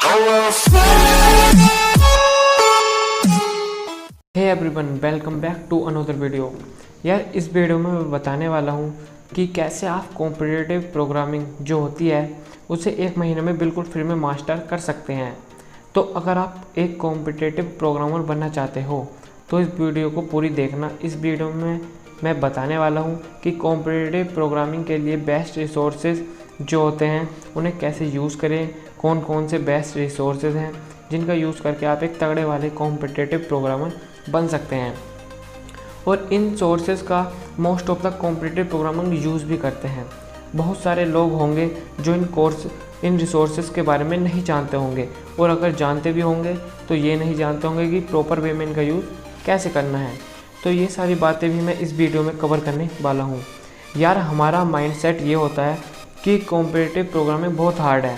Hey everyone, welcome back to another video. यार, इस video में मैं बताने वाला हूँ कि कैसे आप कॉम्पिटिटिव प्रोग्रामिंग जो होती है उसे 1 महीने में बिल्कुल फ्री में मास्टर कर सकते हैं। तो अगर आप एक कॉम्पिटिटिव प्रोग्रामर बनना चाहते हो तो इस वीडियो को पूरी देखना। इस वीडियो में मैं बताने वाला हूँ कि कॉम्पिटिटिव प्रोग्रामिंग के लिए बेस्ट रिसोर्सेज जो होते हैं उन्हें कैसे यूज़ करें, कौन कौन से बेस्ट रिसोर्सेज हैं जिनका यूज़ करके आप एक तगड़े वाले कॉम्पिटिटिव प्रोग्रामर बन सकते हैं। और इन सोर्सेज का most of the competitive programmer use भी करते हैं। बहुत सारे लोग होंगे जो इन रिसोर्सेज के बारे में नहीं जानते होंगे, और अगर जानते भी होंगे तो ये नहीं जानते होंगे कि प्रॉपर वे में इनका यूज़ कैसे करना है। तो ये सारी बातें भी मैं इस वीडियो में कवर करने वाला हूँ। यार, हमारा माइंडसेट ये होता है कि कॉम्पिटिटिव प्रोग्रामिंग बहुत हार्ड है,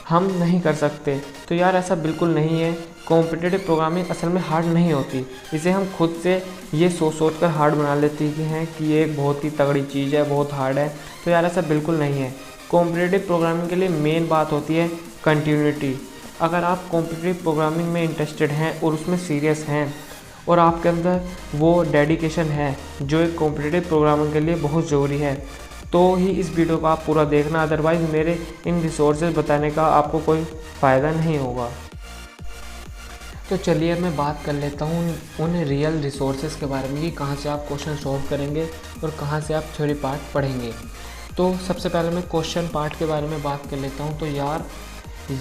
हम नहीं कर सकते। तो यार, ऐसा बिल्कुल नहीं है। कॉम्पिटिटिव प्रोग्रामिंग असल में हार्ड नहीं होती, इसे हम खुद से ये सोच कर हार्ड बना लेते हैं कि ये एक बहुत ही तगड़ी चीज़ है, बहुत हार्ड है। तो यार, ऐसा बिल्कुल नहीं है। कॉम्पिटिटिव प्रोग्रामिंग के लिए मेन बात होती है कंटिन्यूटी। अगर आप कॉम्पिटिटिव प्रोग्रामिंग में इंटरेस्टेड हैं और उसमें सीरियस हैं और आपके अंदर वो डेडिकेशन है जो एक कॉम्पिटिटिव प्रोग्रामिंग के लिए बहुत ज़रूरी है, तो ही इस वीडियो को आप पूरा देखना। अदरवाइज़ मेरे इन रिसोर्सेज बताने का आपको कोई फ़ायदा नहीं होगा। तो चलिए मैं बात कर लेता हूँ उन रियल रिसोर्सेज के बारे में कि कहाँ से आप क्वेश्चन सॉल्व करेंगे और कहाँ से आप थ्योरी पार्ट पढ़ेंगे। तो सबसे पहले मैं क्वेश्चन पार्ट के बारे में बात कर लेता हूँ। तो यार,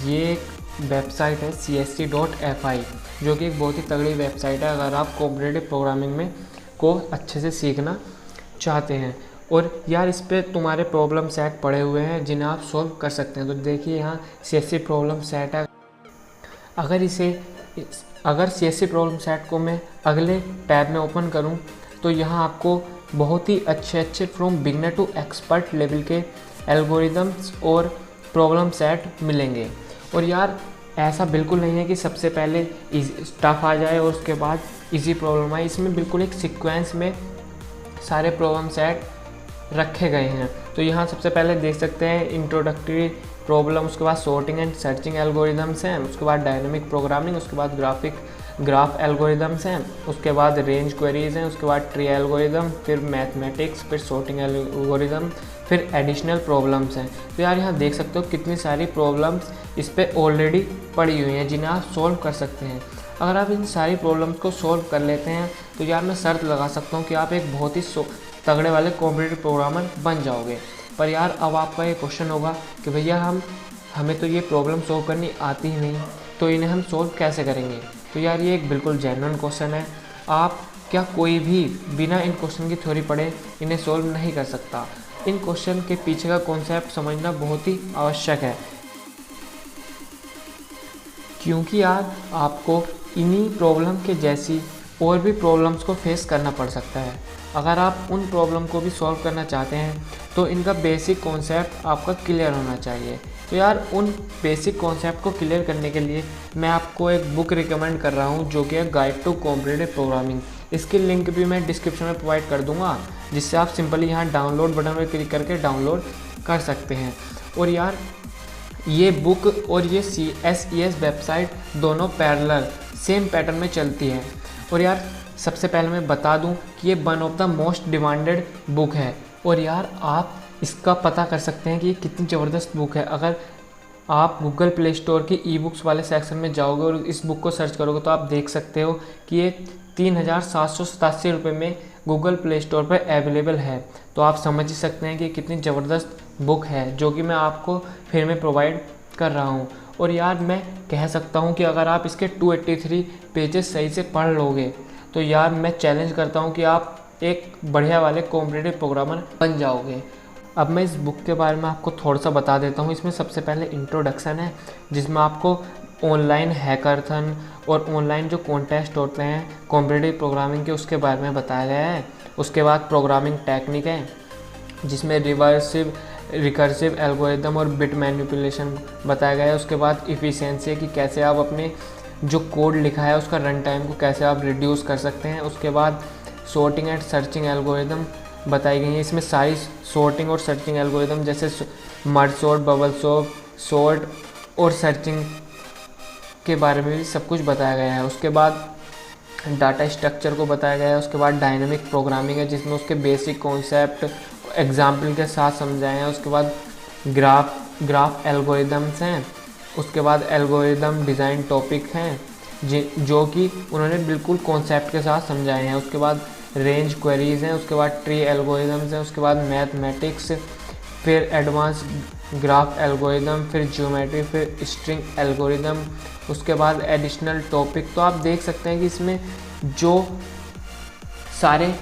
ये एक वेबसाइट है CSC.fi, जो कि एक बहुत ही तगड़ी वेबसाइट है अगर आप कॉम्पिटिटिव प्रोग्रामिंग में को अच्छे से सीखना चाहते हैं। और यार, इस पर तुम्हारे प्रॉब्लम सेट पड़े हुए हैं जिन्हें आप सॉल्व कर सकते हैं। तो देखिए, यहाँ CSC प्रॉब्लम सेट है। अगर CSC प्रॉब्लम सेट को मैं अगले टैब में ओपन करूं तो यहाँ आपको बहुत ही अच्छे from beginner to expert level के एल्गोरिदम्स और प्रॉब्लम सेट मिलेंगे। और यार, ऐसा बिल्कुल नहीं है कि सबसे पहले टफ आ जाए और उसके बाद इजी प्रॉब्लम आए। इसमें बिल्कुल एक सीक्वेंस में सारे प्रॉब्लम सेट रखे गए हैं। तो यहाँ सबसे पहले देख सकते हैं इंट्रोडक्टरी प्रॉब्लम, उसके बाद सॉर्टिंग एंड सर्चिंग एल्गोरिदम्स हैं, उसके बाद डायनामिक प्रोग्रामिंग, उसके बाद ग्राफ एल्गोरिदम्स हैं, उसके बाद रेंज क्वेरीज हैं, उसके बाद ट्री एल्गोरिदम, फिर मैथमेटिक्स, फिर सॉर्टिंग एल्गोरिदम, फिर एडिशनल प्रॉब्लम्स हैं। तो यार, यहाँ देख सकते हो कितनी सारी प्रॉब्लम्स इस पर ऑलरेडी पड़ी हुई हैं जिन्हें आप सॉल्व कर सकते हैं। अगर आप इन सारी प्रॉब्लम्स को सॉल्व कर लेते हैं तो यार, मैं शर्त लगा सकता हूँ कि आप एक बहुत ही तगड़े वाले कॉम्पिटिटिव प्रोग्रामर बन जाओगे। पर यार, अब आपका ये क्वेश्चन होगा कि भैया हमें तो ये प्रॉब्लम सॉल्व करनी आती ही नहीं, तो इन्हें हम सॉल्व कैसे करेंगे। तो यार, ये एक बिल्कुल जेन्युइन क्वेश्चन है। क्या कोई भी बिना इन क्वेश्चन की थ्योरी पढ़े इन्हें सॉल्व नहीं कर सकता। इन क्वेश्चन के पीछे का कॉन्सेप्ट समझना बहुत ही आवश्यक है, क्योंकि यार आपको इन्हीं प्रॉब्लम के जैसी और भी प्रॉब्लम्स को फेस करना पड़ सकता है। अगर आप उन प्रॉब्लम को भी सॉल्व करना चाहते हैं तो इनका बेसिक कॉन्सेप्ट आपका क्लियर होना चाहिए। तो यार, उन बेसिक कॉन्सेप्ट को क्लियर करने के लिए मैं आपको एक बुक रिकमेंड कर रहा हूँ जो कि है गाइड टू कॉम्पिटिटिव प्रोग्रामिंग। इसकी लिंक भी मैं डिस्क्रिप्शन में प्रोवाइड कर दूँगा, जिससे आप सिंपली यहाँ डाउनलोड बटन पर क्लिक करके डाउनलोड कर सकते हैं। और यार, ये बुक और ये CSES वेबसाइट दोनों पैरेलल सेम पैटर्न में चलती है। और यार, सबसे पहले मैं बता दूं कि ये one of the most demanded book है। और यार, आप इसका पता कर सकते हैं कि ये कितनी ज़बरदस्त बुक है। अगर आप गूगल प्ले स्टोर की ई-बुक्स वाले सेक्शन में जाओगे और इस बुक को सर्च करोगे तो आप देख सकते हो कि ये 3,787 रुपये में गूगल प्ले स्टोर पर अवेलेबल है। तो आप समझ ही सकते हैं कि कितनी ज़बरदस्त बुक है, जो कि मैं आपको फिर में प्रोवाइड कर रहा हूँ। और यार, मैं कह सकता हूँ कि अगर आप इसके 283 पेजेस सही से पढ़ लोगे तो यार, मैं चैलेंज करता हूँ कि आप एक बढ़िया वाले कॉम्पिटिटिव प्रोग्रामर बन जाओगे। अब मैं इस बुक के बारे में आपको थोड़ा सा बता देता हूँ। इसमें सबसे पहले इंट्रोडक्शन है, जिसमें आपको ऑनलाइन हैकाथन और ऑनलाइन जो कॉन्टेस्ट होते हैं कॉम्पिटिटिव प्रोग्रामिंग के, उसके बारे में बताया गया है। उसके बाद प्रोग्रामिंग टेक्निक है, जिसमें रिकर्सिव एल्गोरिदम और बिट मैनिपुलेशन बताया गया है। उसके बाद इफ़िशियंसी है कि कैसे आप अपने जो कोड लिखा है उसका रन टाइम को कैसे आप रिड्यूस कर सकते हैं। उसके बाद सॉर्टिंग एंड सर्चिंग एल्गोरिदम बताई गई हैं। इसमें सारी सॉर्टिंग और सर्चिंग एल्गोरिदम जैसे मर्ज सॉर्ट, बबल सॉर्ट और सर्चिंग के बारे में भी सब कुछ बताया गया है। उसके बाद डाटा स्ट्रक्चर को बताया गया है। उसके बाद डायनेमिक प्रोग्रामिंग है जिसमें उसके बेसिक कॉन्सेप्ट एग्जाम्पल के साथ समझाए हैं। उसके बाद ग्राफ एल्गोरिदम्स हैं। उसके बाद एल्गोरिदम डिज़ाइन टॉपिक हैं जो कि उन्होंने बिल्कुल कॉन्सेप्ट के साथ समझाए हैं। उसके बाद रेंज क्वेरीज हैं। उसके बाद ट्री एल्गोरिदम्स हैं। उसके बाद मैथमेटिक्स, फिर एडवांस ग्राफ एल्गोरिदम, फिर ज्योमेट्री, फिर स्ट्रिंग एल्गोरिदम। उसके बाद एडिशनल टॉपिक। तो आप देख सकते हैं कि इसमें जो सारे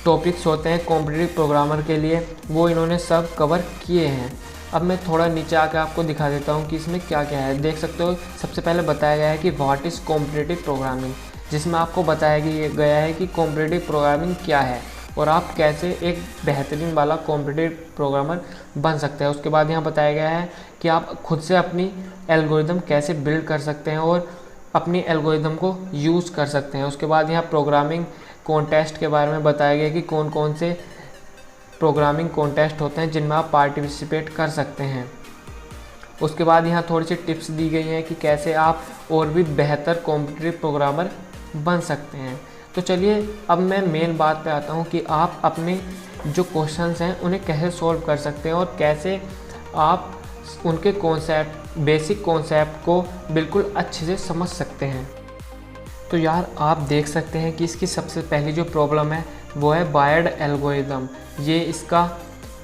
टॉपिक्स होते हैं कॉम्पिटिटिव प्रोग्रामर के लिए वो इन्होंने सब कवर किए हैं। अब मैं थोड़ा नीचे आकर आपको दिखा देता हूँ कि इसमें क्या क्या है। देख सकते हो सबसे पहले बताया गया है कि व्हाट इज़ कॉम्पिटिटिव प्रोग्रामिंग, जिसमें आपको बताया गया है कि कॉम्पिटिटिव प्रोग्रामिंग क्या है और आप कैसे एक बेहतरीन वाला कॉम्पिटिटिव प्रोग्रामर बन सकते हैं। उसके बाद यहाँ बताया गया है कि आप खुद से अपनी एल्गोरिदम कैसे बिल्ड कर सकते हैं और अपनी एल्गोरिदम को यूज़ कर सकते हैं। उसके बाद यहाँ प्रोग्रामिंग कॉन्टेस्ट के बारे में बताया गया कि कौन कौन से प्रोग्रामिंग कॉन्टेस्ट होते हैं जिनमें आप पार्टिसिपेट कर सकते हैं। उसके बाद यहाँ थोड़ी सी टिप्स दी गई हैं कि कैसे आप और भी बेहतर कॉम्पिटिटिव प्रोग्रामर बन सकते हैं। तो चलिए अब मैं मेन बात पे आता हूँ कि आप अपने जो क्वेश्चंस हैं उन्हें कैसे सॉल्व कर सकते हैं और कैसे आप उनके बेसिक कॉन्सेप्ट को बिल्कुल अच्छे से समझ सकते हैं। तो यार आप देख सकते हैं कि इसकी सबसे पहली जो प्रॉब्लम है वो है बायर्ड एल्गोरिदम। ये इसका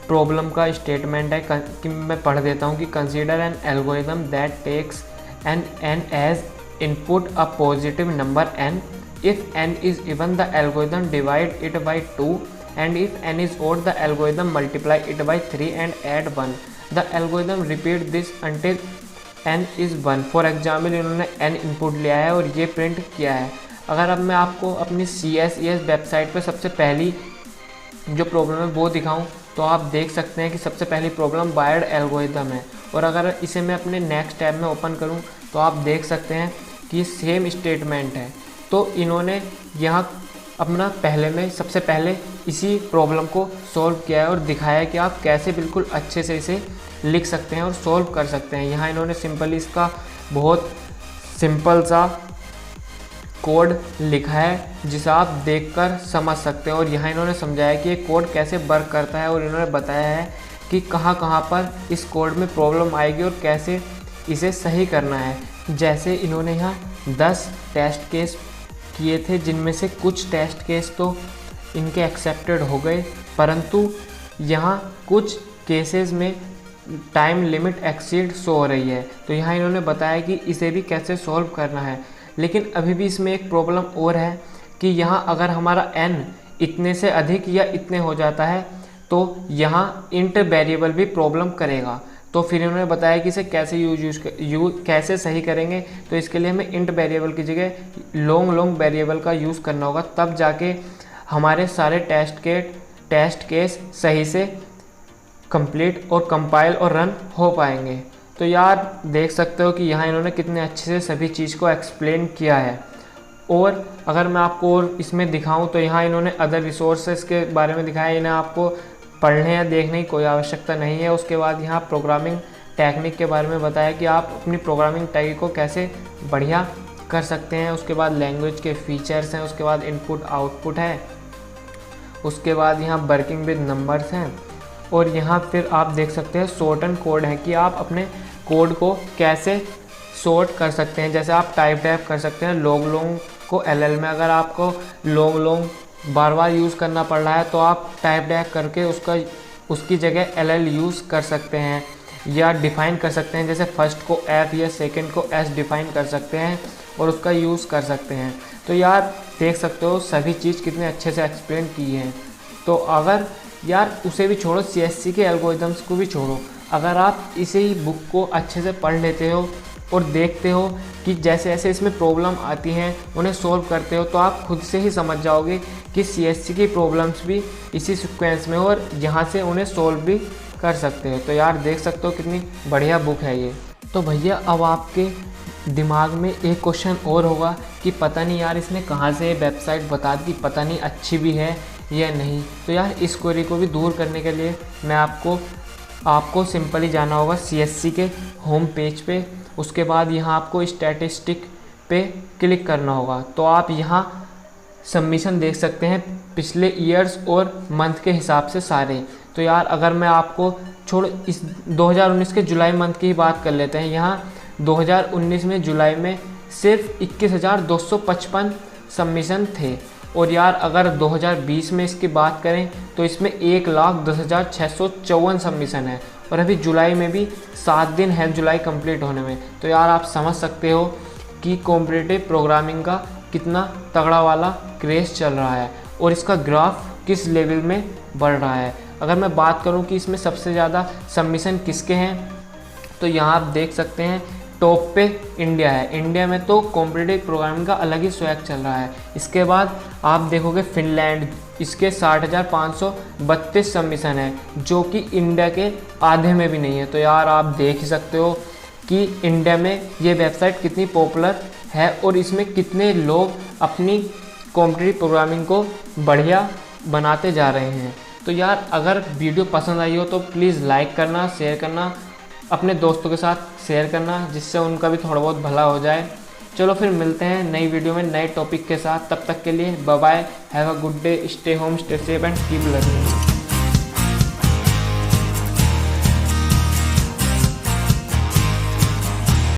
प्रॉब्लम का स्टेटमेंट है कि मैं पढ़ देता हूँ कि consider an algorithm that takes n as input a positive number n। If n is even the algorithm divide it by 2 and if n is odd the algorithm multiply it by 3 and add 1। The algorithm repeat this until n is 1। For example इन्होंने n input लिया है और ये print किया है। अगर अब मैं आपको अपनी CSES वेबसाइट पर सबसे पहली जो प्रॉब्लम है वो दिखाऊं तो आप देख सकते हैं कि सबसे पहली प्रॉब्लम बायर्ड एल्गोरिदम है। और अगर इसे मैं अपने नेक्स्ट टैब में ओपन करूं तो आप देख सकते हैं कि सेम स्टेटमेंट है। तो इन्होंने यहाँ अपना सबसे पहले इसी प्रॉब्लम को सॉल्व किया है और दिखाया है कि आप कैसे बिल्कुल अच्छे से इसे लिख सकते हैं और सॉल्व कर सकते हैं। यहाँ इन्होंने सिंपली इसका बहुत सिंपल सा कोड लिखा है जिसे आप देखकर समझ सकते हैं और यहाँ इन्होंने समझाया कि ये कोड कैसे वर्क करता है और इन्होंने बताया है कि कहाँ पर इस कोड में प्रॉब्लम आएगी और कैसे इसे सही करना है। जैसे इन्होंने यहाँ 10 टेस्ट केस किए थे जिनमें से कुछ टेस्ट केस तो इनके एक्सेप्टेड हो गए, परंतु यहाँ कुछ केसेस में टाइम लिमिट एक्सीड शो हो रही है। तो यहाँ इन्होंने बताया कि इसे भी कैसे सॉल्व करना है। लेकिन अभी भी इसमें एक प्रॉब्लम और है कि यहाँ अगर हमारा n इतने से अधिक या इतने हो जाता है तो यहाँ इंट वेरिएबल भी प्रॉब्लम करेगा। तो फिर इन्होंने बताया कि इसे कैसे कैसे सही करेंगे। तो इसके लिए हमें इंट वेरिएबल की जगह लॉन्ग वेरिएबल का यूज़ करना होगा, तब जाके हमारे सारे टेस्ट केस सही से कंप्लीट और कंपाइल और रन हो पाएंगे। तो यार देख सकते हो कि यहाँ इन्होंने कितने अच्छे से सभी चीज़ को एक्सप्लेन किया है। और अगर मैं आपको और इसमें दिखाऊं तो यहाँ इन्होंने अदर रिसोर्सेज के बारे में दिखाया। इन्हें आपको पढ़ने या देखने की कोई आवश्यकता नहीं है। उसके बाद यहाँ प्रोग्रामिंग टेक्निक के बारे में बताया कि आप अपनी प्रोग्रामिंग टेक्निक को कैसे बढ़िया कर सकते हैं। उसके बाद लैंग्वेज के फीचर्स हैं। उसके बाद इनपुट आउटपुट है। उसके बाद यहाँ वर्किंग विद नंबर्स हैं। और यहाँ फिर आप देख सकते हैं सॉर्ट एंड कोड है कि आप अपने कोड को कैसे सॉर्ट कर सकते हैं। जैसे आप टाइप कर सकते हैं लॉन्ग को LL में। अगर आपको लॉन्ग बार यूज़ करना पड़ रहा है तो आप टाइप करके उसकी जगह LL यूज़ कर सकते हैं या डिफ़ाइन कर सकते हैं। जैसे फर्स्ट को F या सेकंड को S डिफ़ाइन कर सकते हैं और उसका यूज़ कर सकते हैं। तो यार देख सकते हो सभी चीज़ कितने अच्छे से एक्सप्लेन की है। तो अगर यार उसे भी छोड़ो, CSC के एल्गोरिदम्स को भी छोड़ो, अगर आप इसे ही बुक को अच्छे से पढ़ लेते हो और देखते हो कि जैसे जैसे इसमें प्रॉब्लम आती हैं उन्हें सॉल्व करते हो तो आप खुद से ही समझ जाओगे कि CSC की प्रॉब्लम्स भी इसी सीक्वेंस में और यहाँ से उन्हें सॉल्व भी कर सकते हो। तो यार देख सकते हो कितनी बढ़िया बुक है ये। तो भैया अब आपके दिमाग में एक क्वेश्चन और होगा कि पता नहीं यार इसने कहाँ से वेबसाइट बता दी, पता नहीं अच्छी भी है या नहीं। तो यार इस क्वेरी को भी दूर करने के लिए मैं आपको सिंपली जाना होगा CSC के होम पेज पे उसके बाद यहाँ आपको स्टैटिस्टिक पे क्लिक करना होगा। तो आप यहाँ सबमिशन देख सकते हैं पिछले ईयर्स और मंथ के हिसाब से सारे। तो यार अगर मैं आपको छोड़ इस 2019 के जुलाई मंथ की ही बात कर लेते हैं। यहाँ 2019 में जुलाई में सिर्फ 21,255 सबमिशन थे। और यार अगर 2020 में इसकी बात करें तो इसमें 1,10,654 सबमिशन है। और अभी जुलाई में भी 7 दिन है जुलाई कंप्लीट होने में। तो यार आप समझ सकते हो कि कॉम्पिटिटिव प्रोग्रामिंग का कितना तगड़ा वाला क्रेज़ चल रहा है और इसका ग्राफ किस लेवल में बढ़ रहा है। अगर मैं बात करूं कि इसमें सबसे ज़्यादा सबमिशन किसके हैं, तो यहाँ आप देख सकते हैं टॉप पे इंडिया है। इंडिया में तो कॉम्पिटिटिव प्रोग्रामिंग का अलग ही स्वैग चल रहा है। इसके बाद आप देखोगे फिनलैंड, इसके 60,532 सबमिशन है, जो कि इंडिया के आधे में भी नहीं है। तो यार आप देख ही सकते हो कि इंडिया में ये वेबसाइट कितनी पॉपुलर है और इसमें कितने लोग अपनी कॉम्पिटिटिव प्रोग्रामिंग को बढ़िया बनाते जा रहे हैं। तो यार अगर वीडियो पसंद आई हो तो प्लीज़ लाइक करना, शेयर करना, अपने दोस्तों के साथ शेयर करना, जिससे उनका भी थोड़ा बहुत भला हो जाए। चलो फिर मिलते हैं नई वीडियो में नए टॉपिक के साथ। तब तक के लिए bye bye, have a good day, stay home, stay safe and keep learning.